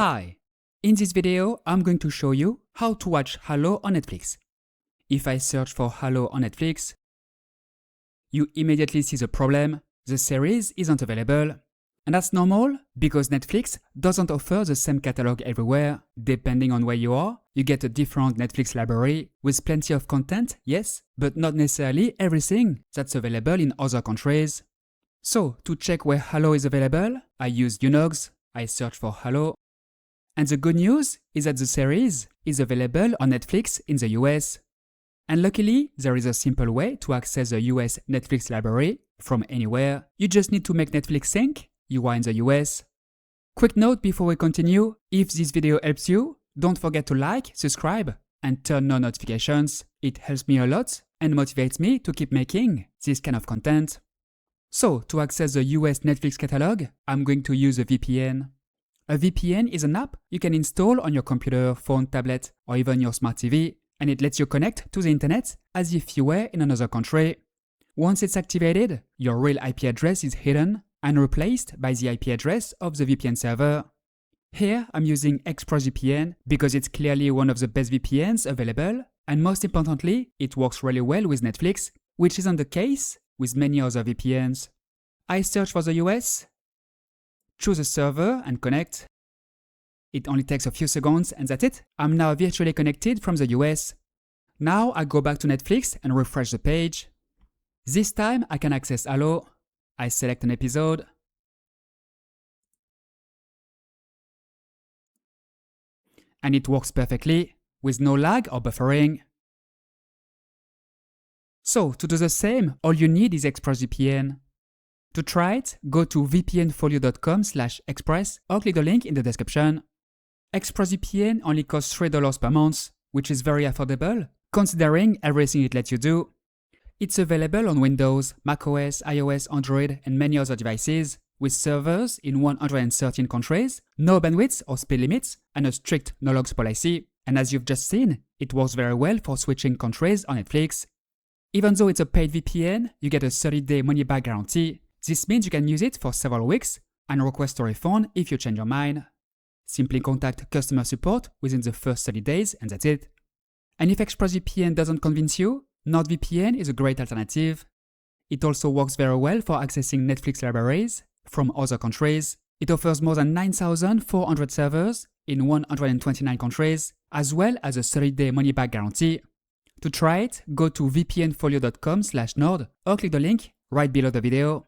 Hi! In this video, I'm going to show you how to watch Halo on Netflix. If I search for Halo on Netflix, you immediately see the problem: the series isn't available. And that's normal because Netflix doesn't offer the same catalog everywhere. Depending on where you are, you get a different Netflix library with plenty of content, yes, but not necessarily everything that's available in other countries. So, to check where Halo is available, I use Unogs, I search for Halo. And the good news is that the series is available on Netflix in the US. And luckily, there is a simple way to access the US Netflix library from anywhere. You just need to make Netflix sync. You are in the US. Quick note before we continue: if this video helps you, don't forget to like, subscribe, and turn on notifications. It helps me a lot and motivates me to keep making this kind of content. So, to access the US Netflix catalog, I'm going to use a VPN. A VPN is an app you can install on your computer, phone, tablet, or even your smart TV, and it lets you connect to the internet as if you were in another country. Once it's activated, your real IP address is hidden and replaced by the IP address of the VPN server. Here, I'm using ExpressVPN because it's clearly one of the best VPNs available, and most importantly, it works really well with Netflix, which isn't the case with many other VPNs. I search for the US, choose a server and connect. It only takes a few seconds and that's it. I'm now virtually connected from the US. Now I go back to Netflix and refresh the page. This time I can access Halo. I select an episode. And it works perfectly, with no lag or buffering. So, to do the same, all you need is ExpressVPN. To try it, go to vpnfolio.com/express or click the link in the description. ExpressVPN only costs $3 per month, which is very affordable, considering everything it lets you do. It's available on Windows, macOS, iOS, Android, and many other devices, with servers in 113 countries, no bandwidth or speed limits, and a strict no-logs policy. And as you've just seen, it works very well for switching countries on Netflix. Even though it's a paid VPN, you get a 30-day money-back guarantee. This means you can use it for several weeks and request a refund if you change your mind. Simply contact customer support within the first 30 days and that's it. And if ExpressVPN doesn't convince you, NordVPN is a great alternative. It also works very well for accessing Netflix libraries from other countries. It offers more than 9,400 servers in 129 countries, as well as a 30-day money-back guarantee. To try it, go to vpnfolio.com/nord or click the link right below the video.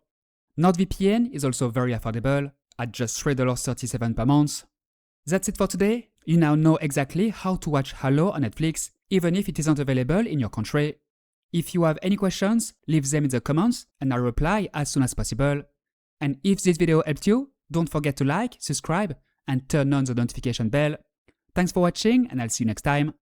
NordVPN is also very affordable at just $3.37 per month. That's it for today. You now know exactly how to watch Halo on Netflix, even if it isn't available in your country. If you have any questions, leave them in the comments and I'll reply as soon as possible. And if this video helped you, don't forget to like, subscribe, and turn on the notification bell. Thanks for watching and I'll see you next time.